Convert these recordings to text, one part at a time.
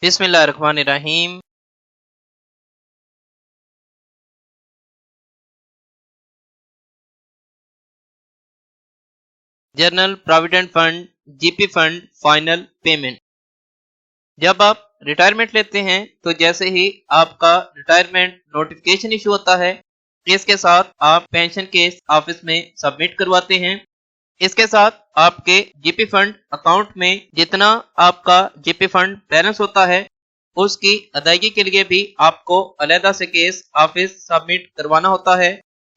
बिस्मिल्लाहिर्रहमानिर्रहीम। General provident fund GP fund final payment. जब आप रिटायरमेंट लेते हैं तो जैसे ही आपका रिटायरमेंट नोटिफिकेशन इशू होता है, इसके साथ आप पेंशन केस ऑफिस में सबमिट करवाते हैं। इसके साथ आपके जीपी फंड अकाउंट में जितना आपका जीपी फंड बैलेंस होता है, उसकी अदायगी के लिए भी आपको अलहदा से केस ऑफिस सबमिट करवाना होता है।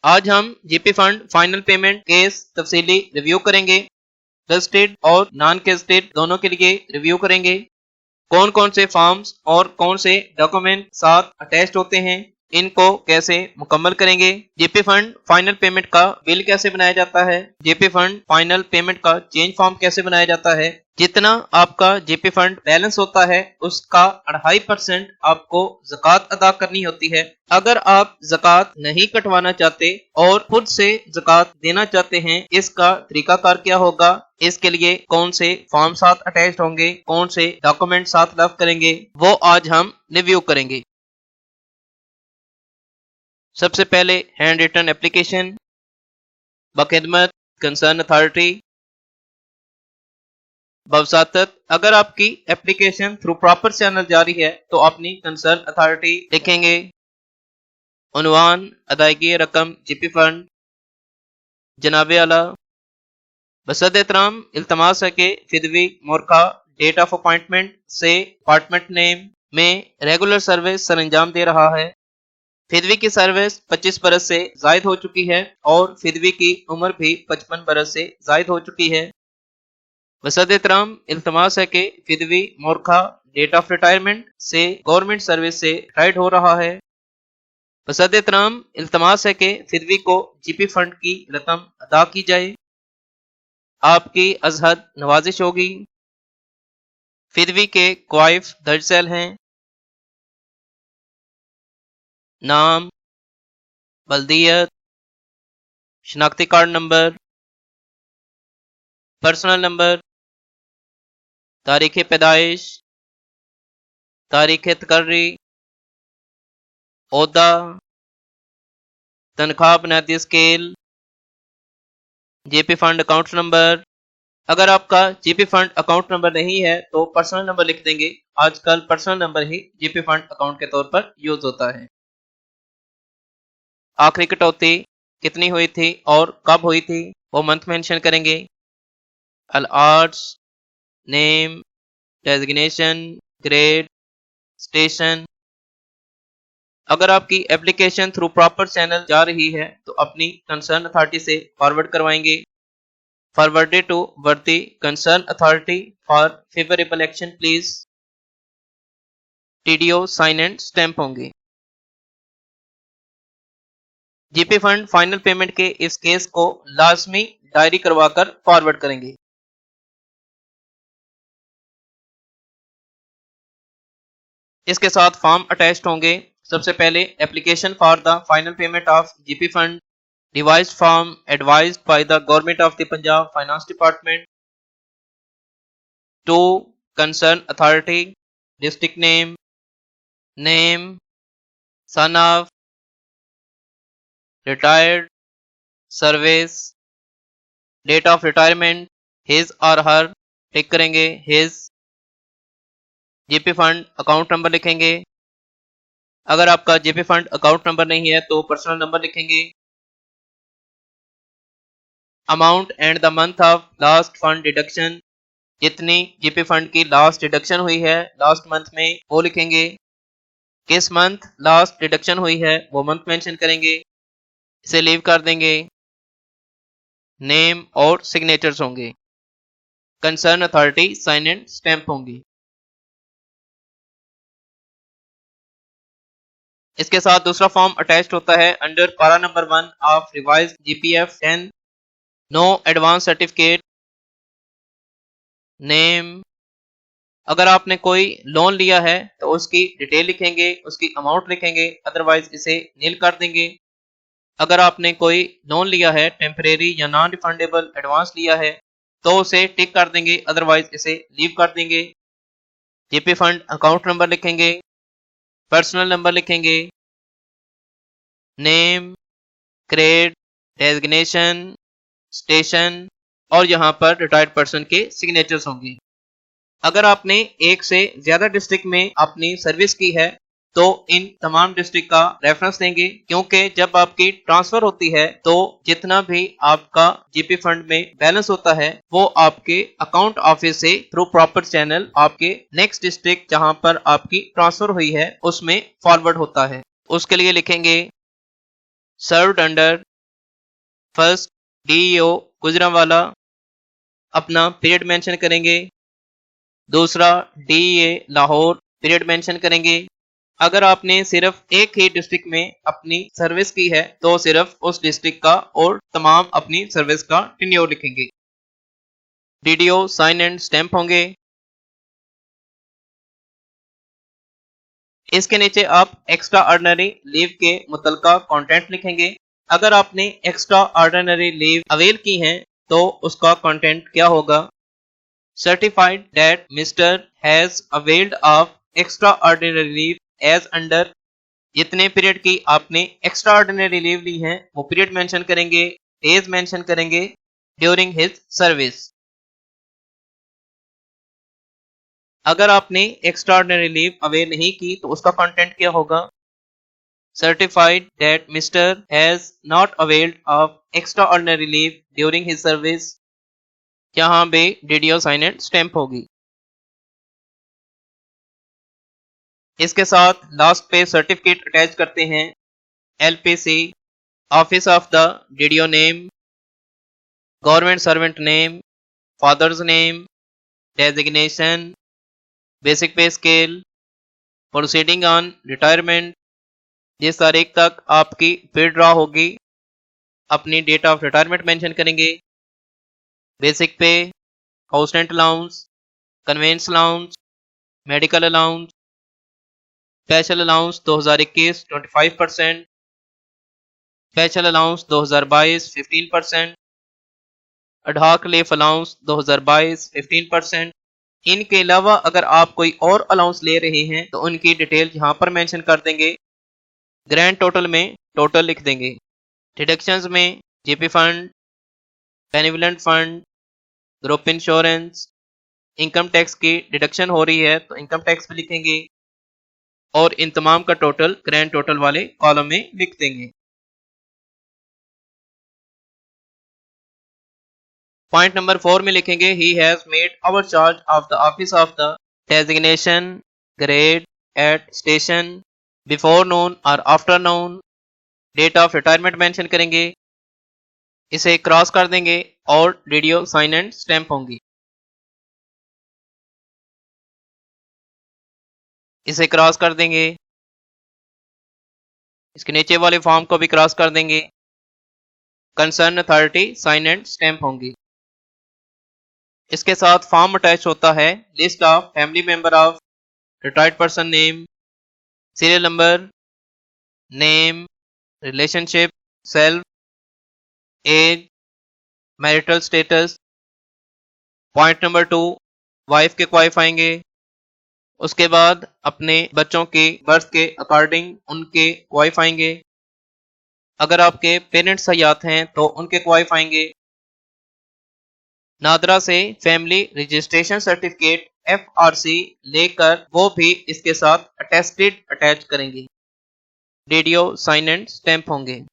आज हम GP fund final payment case तफसीली रिव्यू करेंगे। गजेटेड और नॉन गजेटेड दोनों के लिए रिव्यू करेंगे। कौन कौन से फॉर्म्स और कौन से डॉक्यूमेंट साथ अटैच्ड होते हैं, इनको कैसे मुकम्मल करेंगे। जीपी फंड फाइनल पेमेंट का बिल कैसे बनाया जाता है, जीपी फंड फाइनल पेमेंट का चेंज फॉर्म कैसे बनाया जाता है। जितना आपका जीपी फंड बैलेंस होता है उसका 2.5% आपको ज़कात अदा करनी होती है। अगर आप ज़कात नहीं कटवाना चाहते और खुद से ज़कात देना चाहते हैं, इसका तरीकाकार क्या होगा, इसके लिए कौन से फॉर्म साथ अटैच्ड होंगे, कौन से डॉक्यूमेंट साथ लव करेंगे, वो आज हम रिव्यू करेंगे। सबसे पहले हैंड रिटन एप्लीकेशन बखिदमत कंसर्न अथॉरिटी। बवसातत अगर आपकी एप्लीकेशन थ्रू प्रॉपर चैनल जारी है तो अपनी कंसर्न अथॉरिटी लिखेंगे। उन्वान अदायगी रकम जीपी फंड जनाब आला। बसद एहतराम इल्तमास है कि फिदवी मोरखा डेट ऑफ अपॉइंटमेंट से अपार्टमेंट नेम में रेगुलर सर्विस सर अंजाम दे रहा है। फिदवी की सर्विस 25 बरस से जायद हो चुकी है और फिदवी की उम्र भी 55 बरस से जायद हो चुकी है। वसद एहतराम इल्तमास है कि फिदवी मोरखा डेट ऑफ रिटायरमेंट से गवर्नमेंट सर्विस से रिटायर्ड हो रहा है। वसद एहतराम इल्तमास है कि फिदवी को जीपी फंड की रकम अदा की जाए। आपकी अजहद नवाजिश होगी। फिदवी के क्वाइफ दर्ज सेल हैं। नाम, बल्दियत, शनाख्ती कार्ड नंबर, पर्सनल नंबर, तारीख पैदाइश, तारीख तकर्री, ओहदा, तनख्वाह बुनियादी scale, GP fund account number. अगर आपका जीपी फंड अकाउंट नंबर नहीं है तो पर्सनल नंबर लिख देंगे। आजकल पर्सनल नंबर ही जीपी फंड अकाउंट के तौर पर यूज होता है। आखिरी कटौती कितनी हुई थी और कब हुई थी, वो मंथ मेंशन करेंगे। अल आर्ट्स, नेम, डेजिग्नेशन, ग्रेड, स्टेशन। अगर आपकी एप्लीकेशन थ्रू प्रॉपर चैनल जा रही है तो अपनी कंसर्न अथॉरिटी से फॉरवर्ड करवाएंगे। Forwarded to worthy concern authority for favourable action please. TDO sign and stamp होंगे। जीपी फंड फाइनल पेमेंट के इस केस को लाजमी डायरी करवाकर फॉरवर्ड करेंगे। इसके साथ फॉर्म अटैच्ड होंगे। सबसे पहले application for the final payment of GP fund device form advised by the government of the Punjab finance department to concern authority, district name, son of, retired, service, date of retirement, his और her, tick करेंगे his. GP fund account number लिखेंगे। अगर आपका GP fund account number नहीं है तो personal number लिखेंगे। Amount and the month of last fund deduction, जितनी जीपी फंड की लास्ट डिडक्शन हुई है लास्ट मंथ में वो लिखेंगे। किस मंथ लास्ट डिडक्शन हुई है वो मंथ मेंशन करेंगे। इसे लीव कर देंगे। नेम और सिग्नेचर्स होंगे। Concern authority sign and stamp होंगी। इसके साथ दूसरा फॉर्म अटैच्ड होता है under para number 1 of revised GPF 10, no advance certificate, name. अगर आपने कोई लोन लिया है तो उसकी डिटेल लिखेंगे, उसकी अमाउंट लिखेंगे, अदरवाइज इसे नील कर देंगे। अगर आपने कोई लोन लिया है टेम्परेरी या नॉन रिफंडेबल एडवांस लिया है तो उसे टिक कर देंगे, अदरवाइज इसे लीव कर देंगे। जीपी फंड अकाउंट नंबर लिखेंगे, पर्सनल नंबर लिखेंगे, नेम, ग्रेड, डेजिग्नेशन, स्टेशन और यहाँ पर रिटायर्ड पर्सन के सिग्नेचर्स होंगे। अगर आपने एक से ज्यादा डिस्ट्रिक्ट में अपनी सर्विस की है तो इन तमाम डिस्ट्रिक्ट का रेफरेंस देंगे, क्योंकि जब आपकी ट्रांसफर होती है तो जितना भी आपका जीपी फंड में बैलेंस होता है वो आपके अकाउंट ऑफिस से थ्रू प्रॉपर चैनल आपके नेक्स्ट डिस्ट्रिक्ट जहां पर आपकी ट्रांसफर हुई है उसमें फॉरवर्ड होता है। उसके लिए लिखेंगे served under first DEO Gujranwala, अपना पीरियड मेंशन करेंगे। दूसरा डीईए लाहौर, पीरियड मेंशन करेंगे। अगर आपने सिर्फ एक ही डिस्ट्रिक्ट में अपनी सर्विस की है तो सिर्फ उस डिस्ट्रिक्ट का और तमाम अपनी सर्विस का टेन्योर लिखेंगे। डीडीओ साइन एंड स्टैंप होंगे। इसके नीचे आप एक्स्ट्रा ऑर्डिनरी लीव के मुतलका कंटेंट लिखेंगे। अगर आपने एक्स्ट्रा ऑर्डिनरी लीव अवेल की है तो उसका कंटेंट क्या होगा? Certified that Mr. has availed of extraordinary leave as under, जितने पीरियड की आपने एक्स्ट्रा ऑर्डिनरी लीव ली है वो पीरियड मेंशन करेंगे, डेज मेंशन करेंगे ड्यूरिंग हिज सर्विस। अगर आपने एक्स्ट्रा ऑर्डिनरी लीव अवेल नहीं की तो उसका कंटेंट क्या होगा? Certified that Mr. has not availed of extraordinary leave during his service, यहाँ पे डीडीओ साइन एंड स्टैंप होगी। इसके साथ लास्ट पे सर्टिफिकेट अटैच करते हैं। LPC, office of the DDO name, government servant name, father's name, designation, basic pay scale, proceeding on retirement, जिस तारीख तक आपकी पे ड्रॉ होगी अपनी डेट ऑफ रिटायरमेंट मेंशन करेंगे। Basic pay, house rent allowance, conveyance allowance, medical allowance, special allowance 2021 25%, special allowance 2022 15%, ad hoc leave allowance 2022 15%। इनके अलावा अगर आप कोई और अलाउंस ले रहे हैं तो उनकी डिटेल यहाँ पर मेंशन कर देंगे। ग्रैंड टोटल में टोटल लिख देंगे। डिडक्शंस में GP fund, benevolent fund, group insurance, income tax की डिडक्शन हो रही है तो इनकम टैक्स भी लिखेंगे और इन तमाम का टोटल ग्रैंड टोटल वाले कॉलम में लिख देंगे। पॉइंट नंबर 4 में लिखेंगे he has made over charge of the office of the designation grade at station before noon और after noon, date of retirement mention करेंगे, इसे क्रॉस कर देंगे और डीडीओ साइन एंड स्टैंप होंगी। इसे क्रॉस कर देंगे, इसके नीचे वाले फॉर्म को भी क्रॉस कर देंगे, concern authority sign and stamp होंगी। इसके साथ फॉर्म अटैच होता है list of family member of retired person name, serial number, name, relationship, self, age, marital status. Point number 2 wife के क्वाइफ आएंगे। उसके बाद अपने बच्चों के बर्थ के अकॉर्डिंग उनके क्वाइफ आएंगे। अगर आपके पेरेंट्स हयात हैं तो उनके क्वाइफ आएंगे। नादरा से फैमिली रजिस्ट्रेशन सर्टिफिकेट FRC लेकर वो भी इसके साथ अटेस्टेड अटैच करेंगे। डीडीओ साइन एंड स्टैंप होंगे।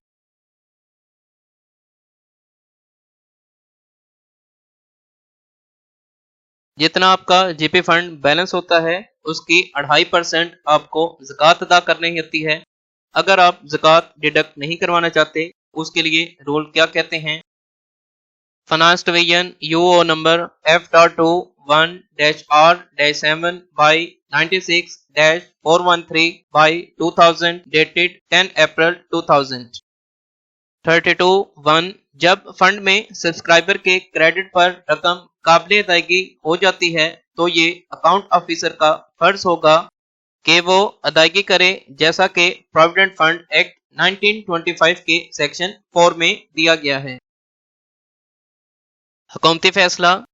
जितना आपका जीपी फंड बैलेंस होता है उसकी 2.5% आपको ज़कात अदा करनी होती है। अगर आप ज़कात डिडक्ट नहीं करवाना चाहते उसके लिए रूल क्या कहते हैं? Finance division यूओ number F.21-R-7 by 96-413 by 2000 dated 10 April 2000। 32(1) जब फंड में सब्सक्राइबर के क्रेडिट पर रकम काबिल अदायगी हो जाती है तो ये अकाउंट ऑफिसर का फर्ज होगा कि वो अदायगी करे, जैसा कि प्रोविडेंट फंड एक्ट 1925 के सेक्शन 4 में दिया गया है। हुकूमती फैसला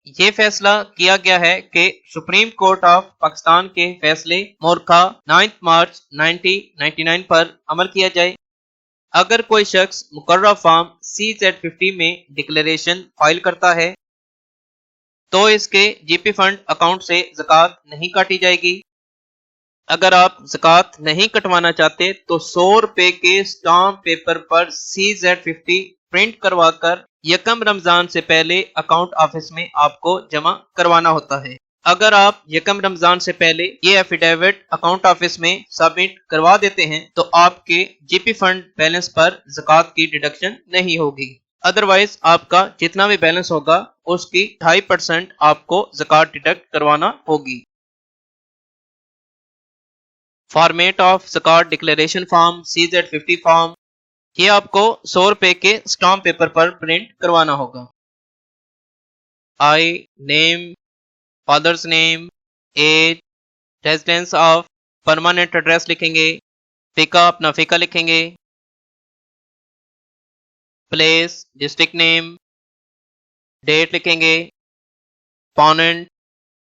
ये फैसला किया गया है कि सुप्रीम कोर्ट ऑफ पाकिस्तान के फैसले मोरखा 9 मार्च 1999 पर अमल किया जाए। अगर कोई शख्स मुकर्रर फॉर्म CZ50 में डिक्लेरेशन फाइल करता है तो इसके जीपी फंड अकाउंट से ज़कात नहीं काटी जाएगी। अगर आप ज़कात नहीं कटवाना चाहते तो 100 रुपए के स्टाम्प पेपर पर CZ50 प्रिंट करवाकर यकम रमजान से पहले अकाउंट ऑफिस में आपको जमा करवाना होता है। अगर आप यकम रमजान से पहले ये एफिडेविट अकाउंट ऑफिस में सबमिट करवा देते हैं तो आपके जीपी फंड बैलेंस पर ज़कात की डिडक्शन नहीं होगी। अदरवाइज आपका जितना भी बैलेंस होगा उसकी 2.5% आपको ज़कात डिडक्ट करवाना होगी। फॉर्मेट ऑफ ज़कात डिक्लेरेशन फॉर्म CZ50 फॉर्म, ये आपको 100 रुपए के स्टाम्प पेपर पर प्रिंट करवाना होगा। आई, name, father's name, age, residence of permanent address लिखेंगे, फ़िका अपना फ़िका लिखेंगे, प्लेस, डिस्ट्रिक्ट नेम, डेट लिखेंगे, पोनेंट,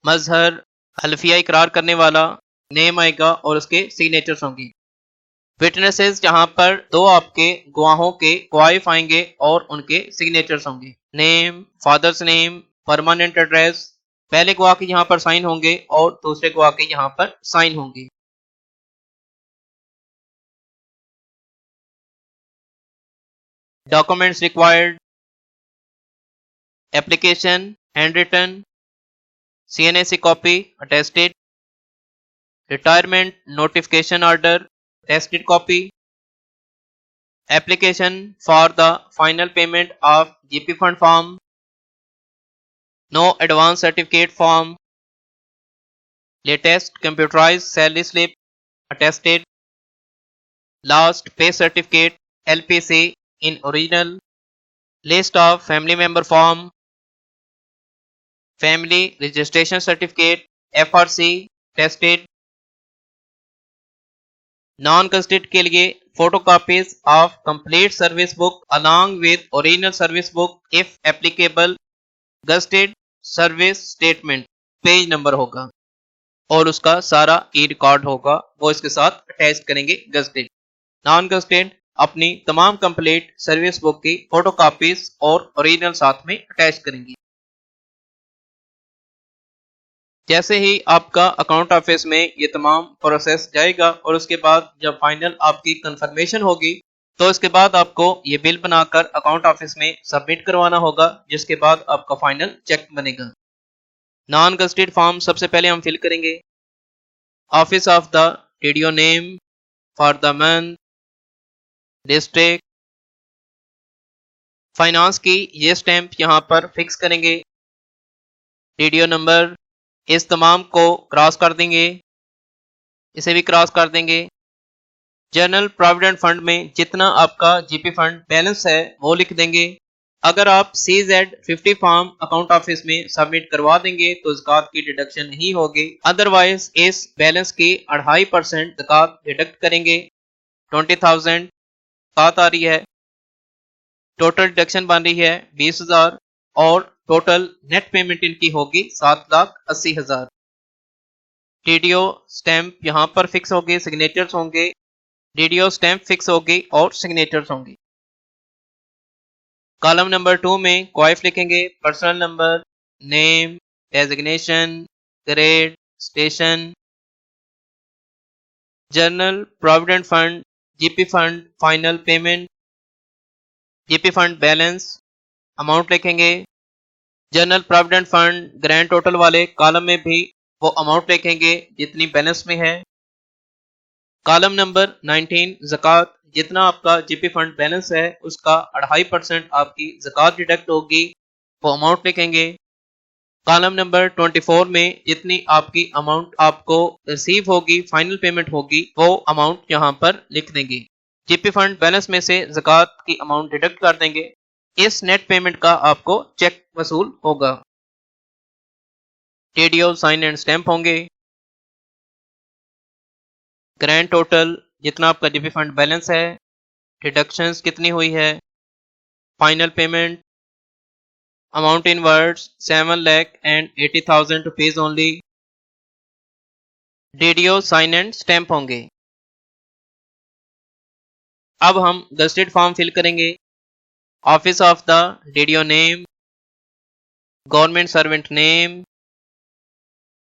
मजहर, हल्फिया इकरार करने वाला, नेम आएगा और उसके सिग्नेचर्स होंगे। विटनेसेस, जहां पर 2 आपके गवाहों के गवाह आएंगे और उनके सिग्नेचर्स होंगे। Name, father's name, permanent address, पहले गवाह के यहाँ पर साइन होंगे और दूसरे गवाह के यहाँ पर साइन होंगे। Documents required, application handwritten, CNAC copy attested, retirement notification order attested copy, application for the final payment of GP fund form, no advance certificate form, latest computerized salary slip attested, last pay certificate LPC in original, list of family member form, family registration certificate FRC attested, non gazetted के लिए photocopies of complete service book along with original service book if applicable, gazetted service statement page number होगा और उसका सारा ई record होगा, वो इसके साथ अटैच करेंगे। गजेटेड, नॉन गजेटेड अपनी तमाम कंप्लीट सर्विस बुक की फोटोकॉपीज और ओरिजिनल साथ में अटैच करेंगे। जैसे ही आपका अकाउंट ऑफिस में ये तमाम प्रोसेस जाएगा और उसके बाद जब फाइनल आपकी कंफर्मेशन होगी तो इसके बाद आपको ये बिल बनाकर अकाउंट ऑफिस में सबमिट करवाना होगा, जिसके बाद आपका फाइनल चेक बनेगा। नॉन गजेटेड फॉर्म सबसे पहले हम फिल करेंगे। Office of the TDO name for the month, district, finance की ये स्टैंप यहाँ पर फिक्स करेंगे। टीडीओ नंबर, इस तमाम को क्रॉस कर देंगे, इसे भी क्रॉस कर देंगे। जनरल प्रोविडेंट फंड में जितना आपका जीपी फंड बैलेंस है वो लिख देंगे। अगर आप CZ50 फॉर्म अकाउंट ऑफिस में सबमिट करवा देंगे तो ज़कात की डिडक्शन नहीं होगी, अदरवाइज इस बैलेंस की 2.5% ज़कात डिडक्ट करेंगे। 20,000 ज़कात आ रही है, टोटल डिडक्शन बन रही है 20,000 और टोटल नेट पेमेंट इनकी होगी 7,80,000। टीडीओ स्टैंप यहाँ पर फिक्स होगी, सिग्नेचर्स होंगे, डीडीओ स्टैंप फिक्स होगी और सिग्नेचर्स होंगे। कॉलम नंबर 2 में क्वाइफ लिखेंगे, personal number, name, designation, grade, station, general provident fund, GP fund final payment, GP fund balance, amount लिखेंगे। General provident fund grand total वाले कॉलम में भी वो अमाउंट लिखेंगे जितनी बैलेंस में है। कॉलम नंबर 19 ज़कात, जितना आपका जीपी फंड बैलेंस है उसका 2.5% आपकी ज़कात डिडक्ट होगी, वो अमाउंट लिखेंगे। कॉलम नंबर 24 में जितनी आपकी अमाउंट आपको रिसीव होगी, फाइनल पेमेंट होगी, वो अमाउंट यहाँ पर लिख देंगे। जीपी फंड बैलेंस में से ज़कात की अमाउंट डिडक्ट कर देंगे। इस नेट पेमेंट का आपको चेक वसूल होगा। टीडीओ साइन एंड स्टैंप होंगे। ग्रैंड टोटल, जितना आपका जीपी फंड बैलेंस है, डिडक्शंस कितनी हुई है, final payment, amount in words 7,80,000 rupees only. DDO sign and stamp होंगे। अब हम गस्टेड फॉर्म फिल करेंगे। Office of the DDO name, government servant name,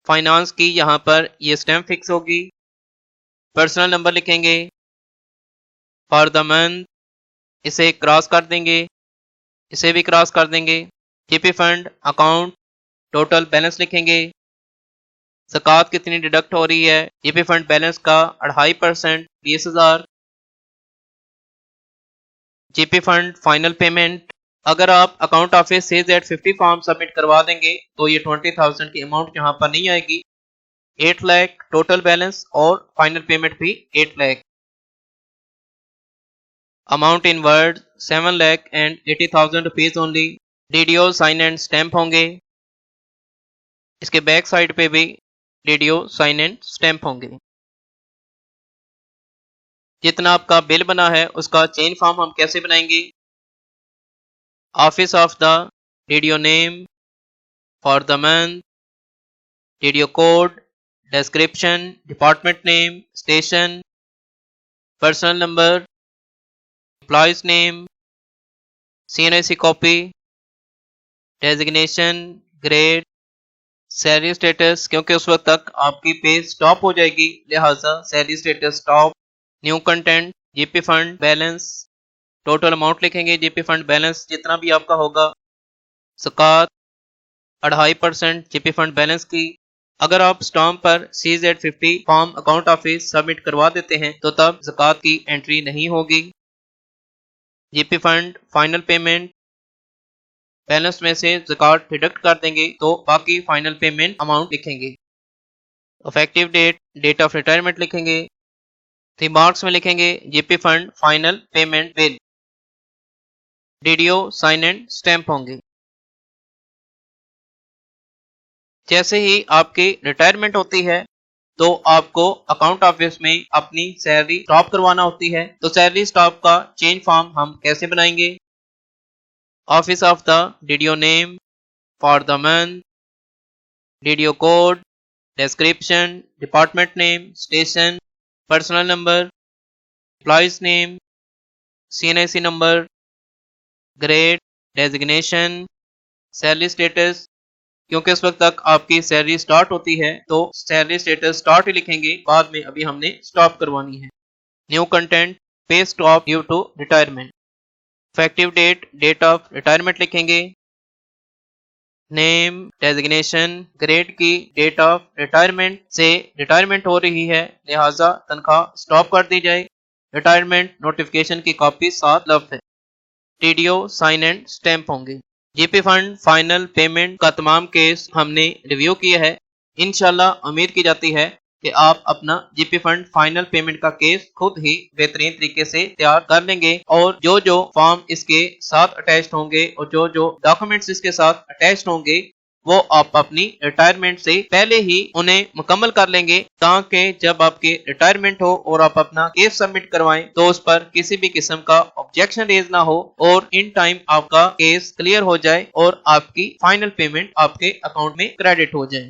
finance की यहाँ पर ये स्टैंप फिक्स होगी। पर्सनल नंबर लिखेंगे। फॉर द मंथ इसे क्रॉस कर देंगे, इसे भी क्रॉस कर देंगे। GP fund account total balance लिखेंगे। ज़कात कितनी डिडक्ट हो रही है, जीपी फंड बैलेंस का 2.5% 20,000। जीपी फंड फाइनल पेमेंट, अगर आप account office CZ50 form submit करवा देंगे तो ये 20,000 की अमाउंट यहाँ पर नहीं आएगी। 8 लाख टोटल बैलेंस और फाइनल पेमेंट भी 8 lakh. Amount in word 7,80,000 rupees only. DDO sign and stamp होंगे। इसके बैक साइड पे भी डीडीओ साइन एंड स्टैंप होंगे। जितना आपका बिल बना है उसका चेन फॉर्म हम कैसे बनाएंगे। Office of the DDO name, for the month, DDO code, description, department name, station, personal number, employees name, CNIC copy, designation, grade, salary status, क्योंकि उस वक्त तक आपकी पे स्टॉप हो जाएगी लिहाजा salary status stop. New content, GP fund balance, total amount लिखेंगे। जीपी फंड बैलेंस जितना भी आपका होगा। ज़कात 2.5% जीपी फंड बैलेंस की। अगर आप स्टॉम्प पर CZ50 form account office submit करवा देते हैं तो तब ज़कात की एंट्री नहीं होगी। GP fund final payment, balance में से ज़कात डिडक्ट कर देंगे तो बाकी फाइनल पेमेंट अमाउंट लिखेंगे। Effective date, date of retirement लिखेंगे। रिमार्क्स में लिखेंगे GP fund final payment bill. DDO sign and stamp होंगे। जैसे ही आपकी रिटायरमेंट होती है तो आपको अकाउंट ऑफिस में अपनी सैलरी स्टॉप करवाना होती है। तो सैलरी स्टॉप का चेंज फॉर्म हम कैसे बनाएंगे। Office of the DDO name, for the month, DDO code, description, department name, station, personal number, employees name, CNIC number, grade, designation, salary status, क्योंकि उस वक्त तक आपकी सैलरी स्टार्ट होती है तो सैलरी स्टेटस स्टार्ट ही लिखेंगे, बाद में अभी हमने स्टॉप करवानी है। New content, pay stop due to retirement. Effective date, date of retirement लिखेंगे। नेम, डेजिग्नेशन, ग्रेड की डेट ऑफ रिटायरमेंट से रिटायरमेंट हो रही है लिहाजा तनख्वाह स्टॉप कर दी जाए। रिटायरमेंट नोटिफिकेशन की कॉपी साथ लफ्ज है। डीडीओ साइन एंड स्टैंप होंगे। जीपी फंड फाइनल पेमेंट का तमाम केस हमने रिव्यू किया है। इंशाल्लाह उम्मीद की जाती है कि आप अपना जीपी फंड फाइनल पेमेंट का केस खुद ही बेहतरीन तरीके से तैयार कर लेंगे और जो जो फॉर्म इसके साथ अटैच्ड होंगे और जो जो डॉक्यूमेंट्स इसके साथ अटैच्ड होंगे वो आप अपनी रिटायरमेंट से पहले ही उन्हें मुकम्मल कर लेंगे ताकि जब आपके रिटायरमेंट हो और आप अपना केस सबमिट करवाएं तो उस पर किसी भी किस्म का ऑब्जेक्शन रेज ना हो और इन टाइम आपका केस क्लियर हो जाए और आपकी फाइनल पेमेंट आपके अकाउंट में क्रेडिट हो जाए।